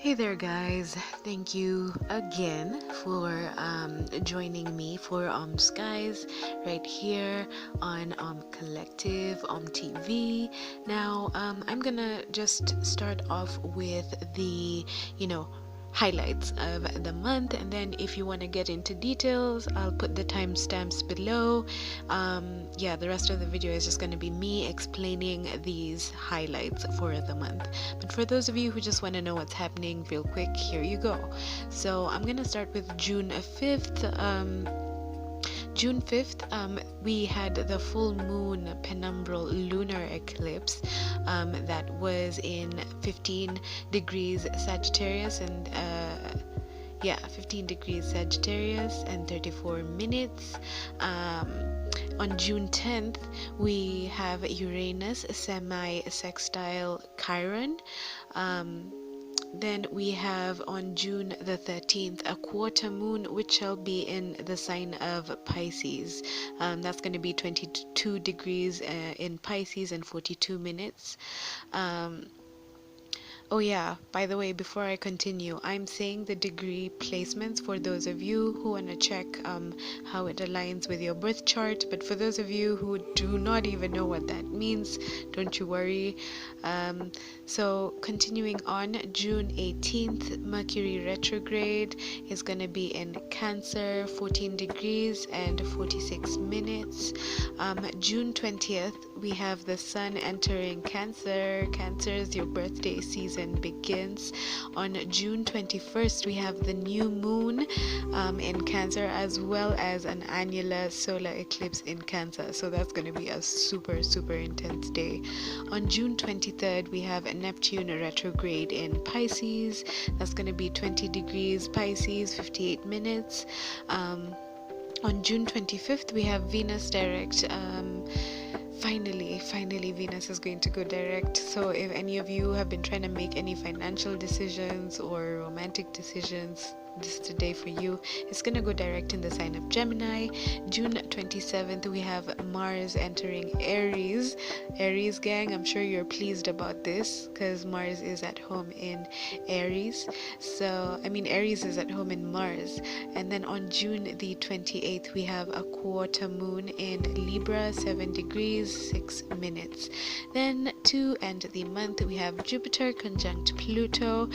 Hey there, guys. Thank you again for joining me for Skies right here on Collective TV. Now, I'm gonna just start off with the, highlights of the month, and then if you want to get into details, I'll put the timestamps below. Yeah, the rest of the video is just going to be me explaining these highlights for the month. But for those of you who just want to know what's happening real quick, here you go. So I'm going to start with June 5th. June 5th, we had the full moon penumbral lunar eclipse that was in 15 degrees Sagittarius and 15 degrees Sagittarius and 34 minutes. On June 10th, we have Uranus semi-sextile Chiron. Then we have on June the 13th a quarter moon, which shall be in the sign of Pisces. That's going to be 22 degrees in Pisces and 42 minutes. Oh yeah, by the way, before I continue, I'm saying the degree placements for those of you who want to check how it aligns with your birth chart, but for those of you who do not even know what that means, don't you worry. So continuing on, June 18th, Mercury Retrograde is going to be in Cancer, 14 degrees and 46 minutes. June 20th, we have the Sun entering Cancer. Cancer is your birthday season begins. On June 21st, we have the new moon in Cancer, as well as an annular solar eclipse in Cancer. So that's going to be a super intense day. On June 23rd, we have a Neptune retrograde in Pisces. That's going to be 20 degrees Pisces, 58 minutes. On June 25th, we have Venus direct. Finally, Venus is going to go direct. So if any of you have been trying to make any financial decisions or romantic decisions, this is the day for you. It's going to go direct in the sign of Gemini. June 27th, we have Mars entering Aries. Aries gang, I'm sure you're pleased about this because Mars is at home in Aries. Aries is at home in Mars. And then on June the 28th, we have a quarter moon in Libra, 7 degrees, 6 minutes. Then to end the month, we have Jupiter conjunct Pluto.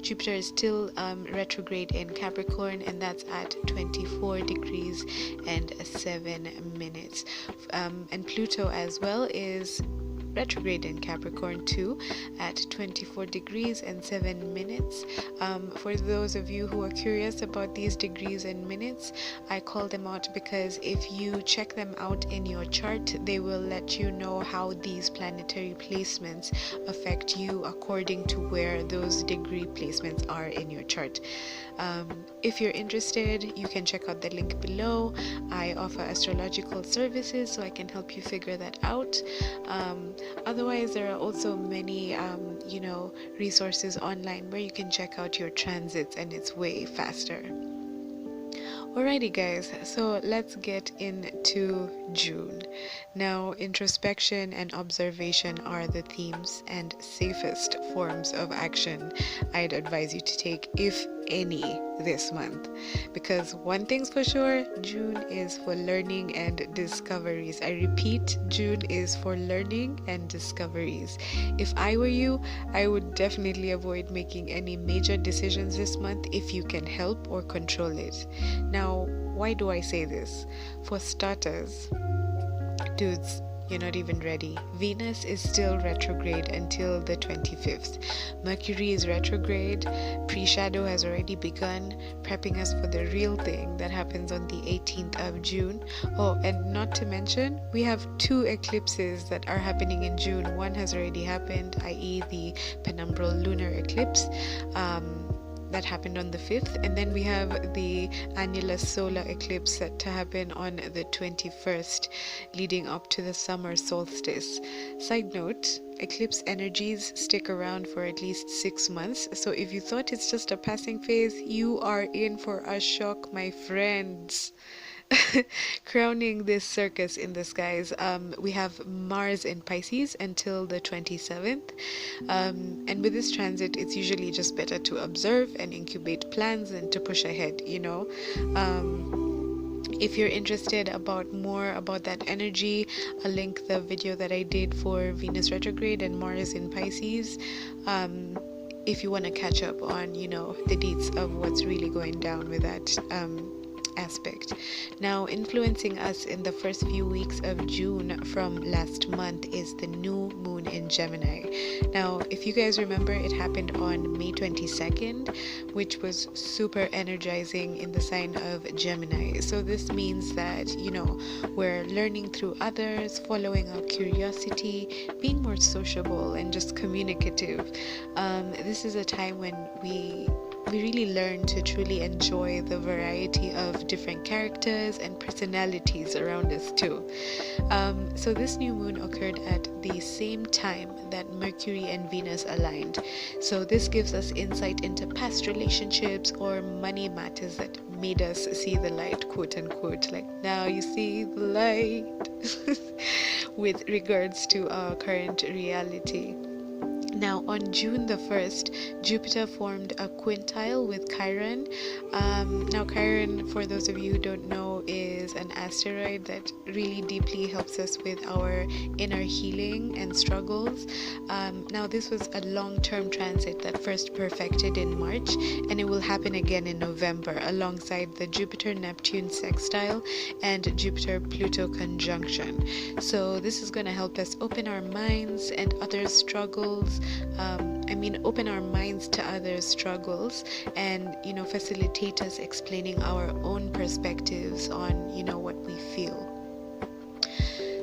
Jupiter is still retrograde in Capricorn, and that's at 24 degrees and 7 minutes. And Pluto as well is retrograde in Capricorn too at 24 degrees and 7 minutes. For those of you who are curious about these degrees and minutes, I call them out because if you check them out in your chart, they will let you know how these planetary placements affect you according to where those degree placements are in your chart. If you're interested, you can check out the link below. I offer astrological services, so I can help you figure that out. Otherwise, there are also many resources online where you can check out your transits, and it's way faster. Alrighty guys, so let's get into June. Now, introspection and observation are the themes and safest forms of action I'd advise you to take, if any, this month. Because one thing's for sure, June is for learning and discoveries. I repeat, June is for learning and discoveries. If I were you, I would definitely avoid making any major decisions this month if you can help or control it. Now, why do I say this? For starters, dudes, you're not even ready. Venus is still retrograde until the 25th. Mercury is retrograde. Pre-shadow has already begun, prepping us for the real thing that happens on the 18th of June. Oh, and not to mention, we have 2 eclipses that are happening in June. One has already happened, i.e. the penumbral lunar eclipse. That happened on the 5th, and then we have the annular solar eclipse set to happen on the 21st, leading up to the summer solstice. Side note, eclipse energies stick around for at least 6 months, so if you thought it's just a passing phase, you are in for a shock, my friends. crowning this circus in the skies, we have Mars in Pisces until the 27th. And with this transit, it's usually just better to observe and incubate plans than to push ahead. If you're interested about more about that energy, I'll link the video that I did for Venus Retrograde and Mars in Pisces. If you want to catch up on, the deets of what's really going down with that aspect. Now, influencing us in the first few weeks of June from last month is the new moon in Gemini. Now, if you guys remember, it happened on May 22nd, which was super energizing in the sign of Gemini. So this means that, we're learning through others, following our curiosity, being more sociable and just communicative. This is a time when we really learn to truly enjoy the variety of different characters and personalities around us too. So this new moon occurred at the same time that Mercury and Venus aligned. So this gives us insight into past relationships or money matters that made us see the light, quote unquote, like now you see the light with regards to our current reality. Now, on June the 1st, Jupiter formed a quintile with Chiron. Now, Chiron, for those of you who don't know, is an asteroid that really deeply helps us with our inner healing and struggles. Now, this was a long-term transit that first perfected in March, and it will happen again in November alongside the Jupiter-Neptune sextile and Jupiter-Pluto conjunction. So this is going to help us open our minds and others' struggles. Open our minds to others' struggles and, facilitate us explaining our own perspectives on, what we feel.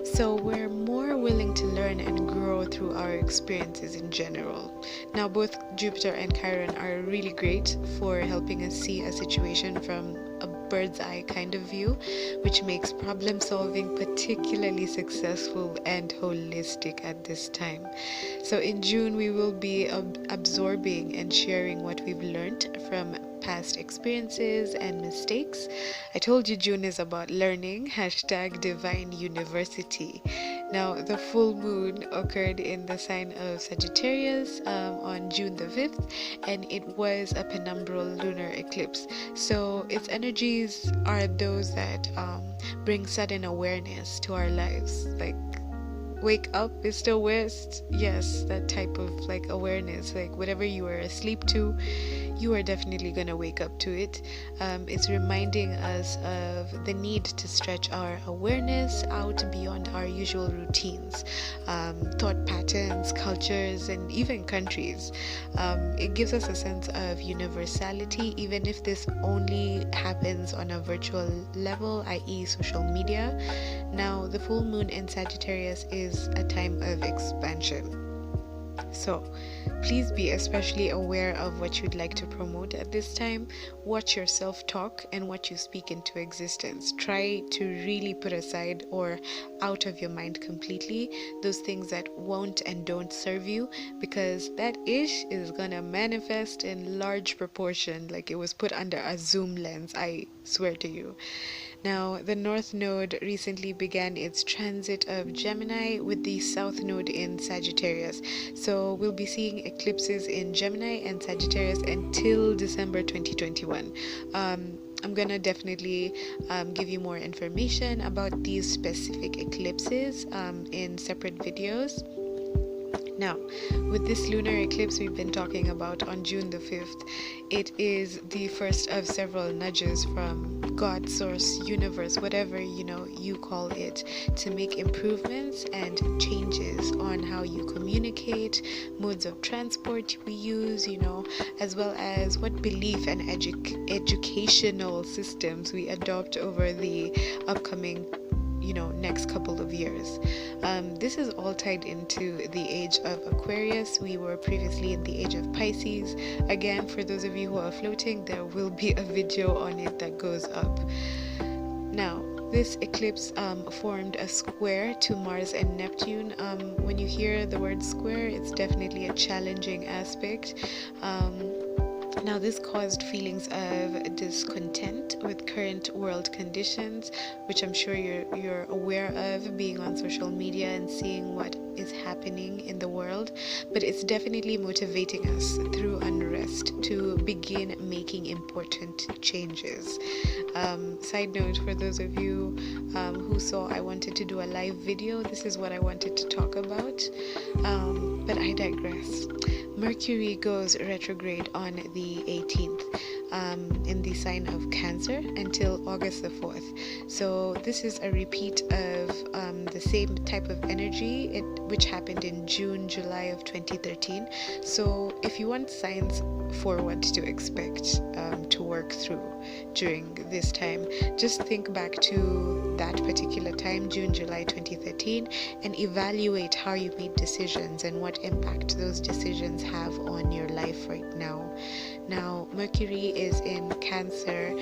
So we're more willing to learn and grow through our experiences in general. Now, both Jupiter and Chiron are really great for helping us see a situation from a bird's eye kind of view, which makes problem solving particularly successful and holistic at this time. So in June, we will be absorbing and sharing what we've learned from past experiences and mistakes. I told you June is about learning, #divine university. Now, the full moon occurred in the sign of Sagittarius on June the 5th, and it was a penumbral lunar eclipse. So its energies are those that bring sudden awareness to our lives, like wake up, Mr. West. Yes, that type of awareness, like whatever you were asleep to, you are definitely gonna wake up to it. It's reminding us of the need to stretch our awareness out beyond our usual routines, thought patterns, cultures, and even countries. It gives us a sense of universality, even if this only happens on a virtual level, i.e. social media. Now, the full moon in Sagittarius is a time of expansion. So please be especially aware of what you'd like to promote at this time. Watch your self-talk and what you speak into existence. Try to really put aside or out of your mind completely those things that won't and don't serve you, because that ish is gonna manifest in large proportion, like it was put under a zoom lens, I swear to you. Now, the North Node recently began its transit of Gemini with the South Node in Sagittarius. So we'll be seeing eclipses in Gemini and Sagittarius until December 2021. I'm gonna definitely give you more information about these specific eclipses in separate videos. Now, with this lunar eclipse we've been talking about on June the 5th, it is the first of several nudges from God, source, universe, whatever you call it, to make improvements and changes on how you communicate, modes of transport we use, as well as what belief and educational systems we adopt over the upcoming next couple of years. This is all tied into the age of Aquarius. We were previously in the age of Pisces. Again, for those of you who are floating, there will be a video on it that goes up. Now, this eclipse formed a square to Mars and Neptune. When you hear the word square, it's definitely a challenging aspect. Now, this caused feelings of discontent with current world conditions, which I'm sure you're aware of, being on social media and seeing what is happening in the world. But it's definitely motivating us through unrest to begin making important changes. Side note, for those of you who saw I wanted to do a live video, this is what I wanted to talk about. But I digress. Mercury goes retrograde on the 18th in the sign of Cancer until August the 4th. So this is a repeat of the same type of energy which happened in June, July of 2013. So if you want signs for what to expect to work through during this time, just think back to that particular time, June, July 2013, and evaluate how you made decisions and what impact those decisions have on your life right now. Now, Mercury is in Cancer,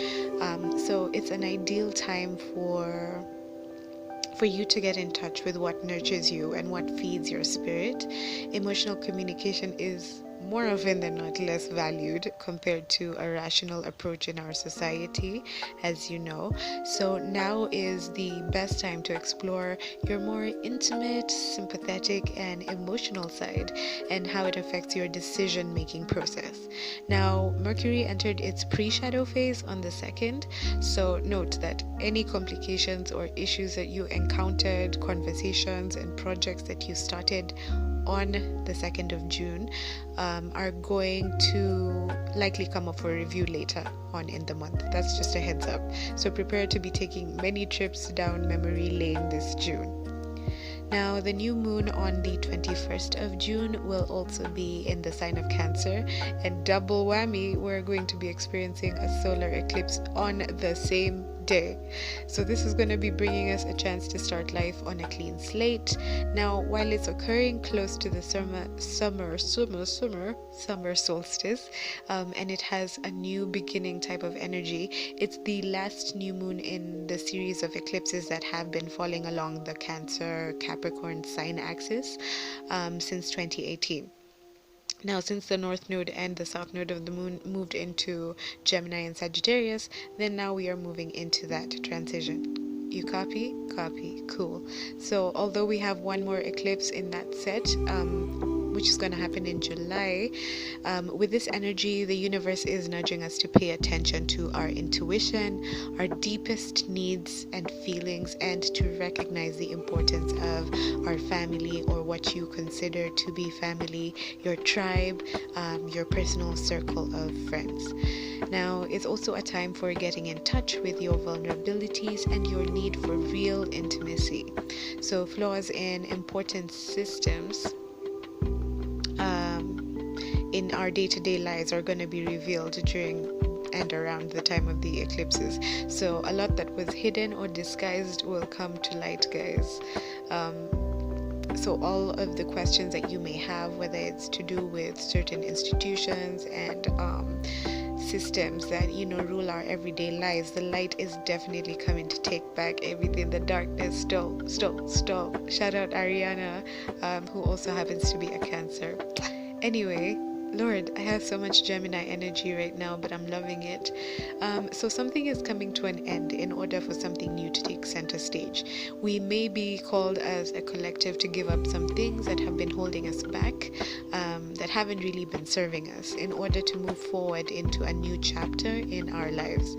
so it's an ideal time for you to get in touch with what nurtures you and what feeds your spirit. Emotional communication is more often than not less valued compared to a rational approach in our society, as you know. So now is the best time to explore your more intimate, sympathetic, and emotional side and how it affects your decision-making process. Now, Mercury entered its pre-shadow phase on the 2nd, so note that any complications or issues that you encountered, conversations and projects that you started on the 2nd of June are going to likely come up for review later on in the month. That's just a heads up. So prepare to be taking many trips down memory lane this June. Now, the new moon on the 21st of June will also be in the sign of Cancer, and double whammy, we're going to be experiencing a solar eclipse on the same day. So this is going to be bringing us a chance to start life on a clean slate. Now, while it's occurring close to the summer solstice, and it has a new beginning type of energy, it's the last new moon in the series of eclipses that have been falling along the Cancer Capricorn sign axis since 2018. Now, since the North Node and the South Node of the Moon moved into Gemini and Sagittarius, then now we are moving into that transition. You copy? Copy. Cool. So, although we have one more eclipse in that set, which is going to happen in July, with this energy, the universe is nudging us to pay attention to our intuition, our deepest needs and feelings, and to recognize the importance of our family, or what you consider to be family, your tribe, your personal circle of friends. Now, it's also a time for getting in touch with your vulnerabilities and your need for real intimacy. So, flaws in important systems in our day-to-day lives are going to be revealed during and around the time of the eclipses. So a lot that was hidden or disguised will come to light, guys. So all of the questions that you may have, whether it's to do with certain institutions and systems that rule our everyday lives, the light is definitely coming to take back everything the darkness stole. Shout out Ariana, who also happens to be a Cancer. Anyway, Lord, I have so much Gemini energy right now, but I'm loving it. So something is coming to an end in order for something new to take center stage. We may be called as a collective to give up some things that have been holding us back, that haven't really been serving us, in order to move forward into a new chapter in our lives.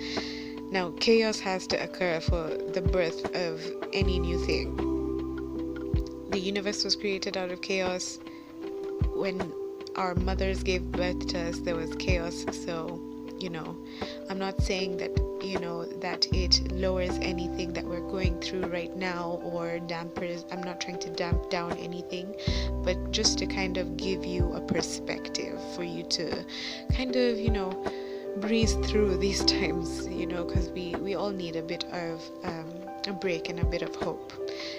Now, chaos has to occur for the birth of any new thing. The universe was created out of chaos. When our mothers gave birth to us, there was chaos. So, I'm not saying that, that it lowers anything that we're going through right now, or dampers. I'm not trying to damp down anything, but just to kind of give you a perspective for you to kind of, breeze through these times, because we all need a bit of a break and a bit of hope.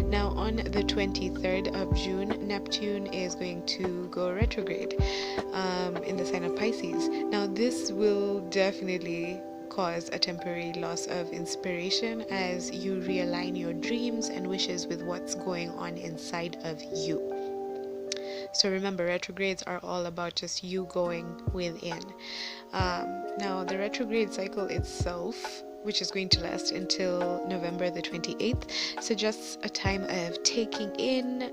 Now, on the 23rd of June, Neptune is going to go retrograde in the sign of Pisces. Now, this will definitely cause a temporary loss of inspiration as you realign your dreams and wishes with what's going on inside of you. So remember, retrogrades are all about just you going within. Now, the retrograde cycle itself, which is going to last until November the 28th, suggests a time of taking in,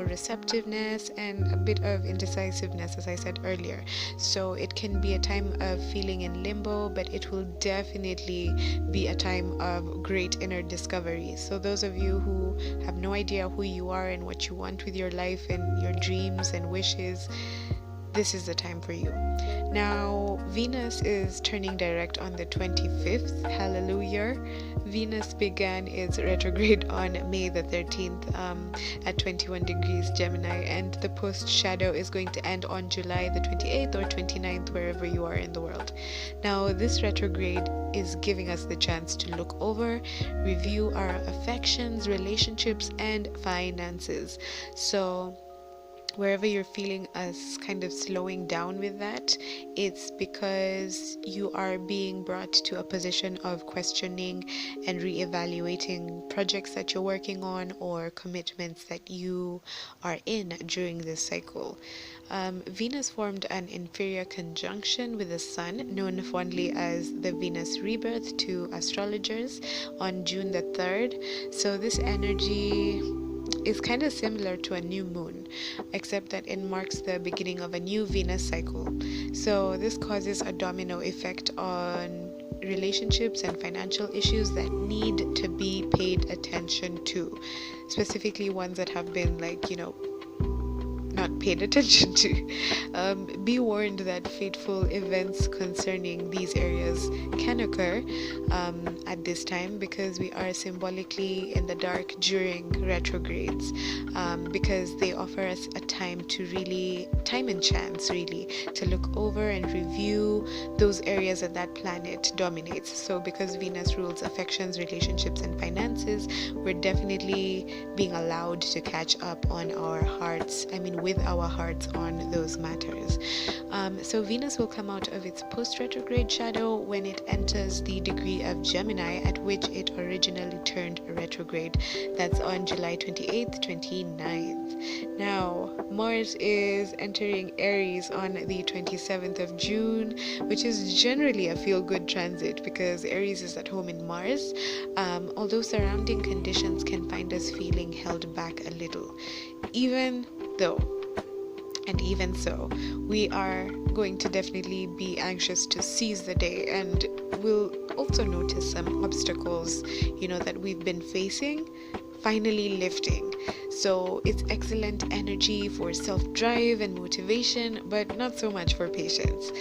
receptiveness and a bit of indecisiveness, as I said earlier. So it can be a time of feeling in limbo, but it will definitely be a time of great inner discovery. So those of you who have no idea who you are and what you want with your life and your dreams and wishes, this is the time for you. Now, Venus is turning direct on the 25th. Hallelujah. Venus began its retrograde on May the 13th at 21 degrees Gemini, and the post shadow is going to end on July the 28th or 29th, wherever you are in the world. Now, this retrograde is giving us the chance to look over, review our affections, relationships, and finances. So, wherever you're feeling us kind of slowing down with that, it's because you are being brought to a position of questioning and reevaluating projects that you're working on or commitments that you are in during this cycle. Venus formed an inferior conjunction with the Sun, known fondly as the Venus rebirth to astrologers, on June the 3rd. So this energy is kind of similar to a new moon, except that it marks the beginning of a new Venus cycle. So this causes a domino effect on relationships and financial issues that need to be paid attention to, specifically ones that have been not paid attention to. Be warned that fateful events concerning these areas can occur at this time, because we are symbolically in the dark during retrogrades, because they offer us a time and chance really, to look over and review those areas that planet dominates. So because Venus rules affections, relationships, and finances, we're definitely being allowed to catch up on our hearts, with our hearts on those matters. So Venus will come out of its post-retrograde shadow when it enters the degree of Gemini, at which it originally turned retrograde. That's on July 28th, 29th. Now, Mars is entering Aries on the 27th of June, which is generally a feel-good transit because Aries is at home in Mars, although surrounding conditions can find us feeling held back a little. Even so, we are going to definitely be anxious to seize the day, and we'll also notice some obstacles, that we've been facing finally lifting. So it's excellent energy for self-drive and motivation, but not so much for patience.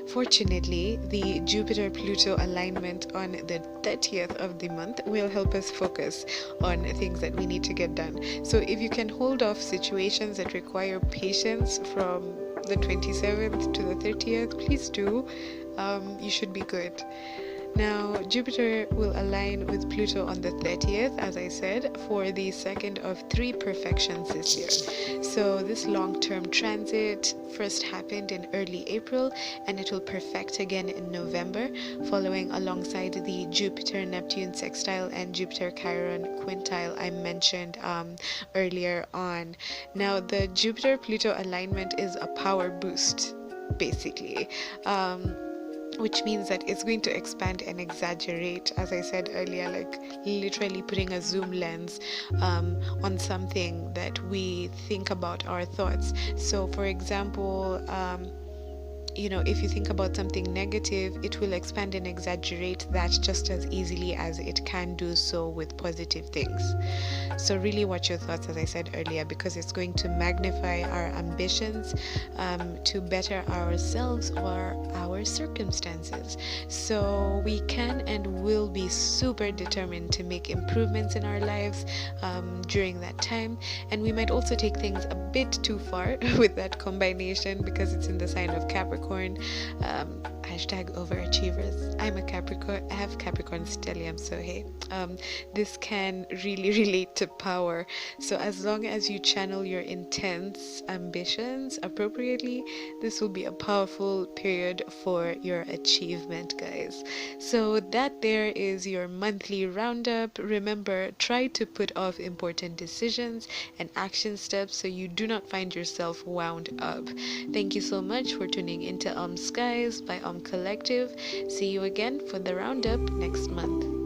Fortunately, the Jupiter-Pluto alignment on the 30th of the month will help us focus on things that we need to get done. So if you can hold off situations that require patience from the 27th to the 30th, please do. You should be good. Now, Jupiter will align with Pluto on the 30th, as I said, for the second of 3 perfections this year. So this long-term transit first happened in early April, and it will perfect again in November, following alongside the Jupiter-Neptune sextile and Jupiter-Chiron quintile I mentioned earlier on. Now, the Jupiter-Pluto alignment is a power boost, basically. Which means that it's going to expand and exaggerate, as I said earlier, like literally putting a zoom lens on something that we think about our thoughts. So for example, if you think about something negative, it will expand and exaggerate that just as easily as it can do so with positive things. So really watch your thoughts, as I said earlier, because it's going to magnify our ambitions to better ourselves or our circumstances. So we can and will be super determined to make improvements in our lives during that time. And we might also take things a bit too far with that combination, because it's in the sign of Capricorn. Hashtag overachievers. I'm a Capricorn. I have Capricorn stellium, so hey, this can really relate to power. So as long as you channel your intense ambitions appropriately, this will be a powerful period for your achievement, guys. So that there is your monthly roundup. Remember, try to put off important decisions and action steps so you do not find yourself wound up. Thank you so much for tuning in into Skies by Collective. See you again for the roundup next month.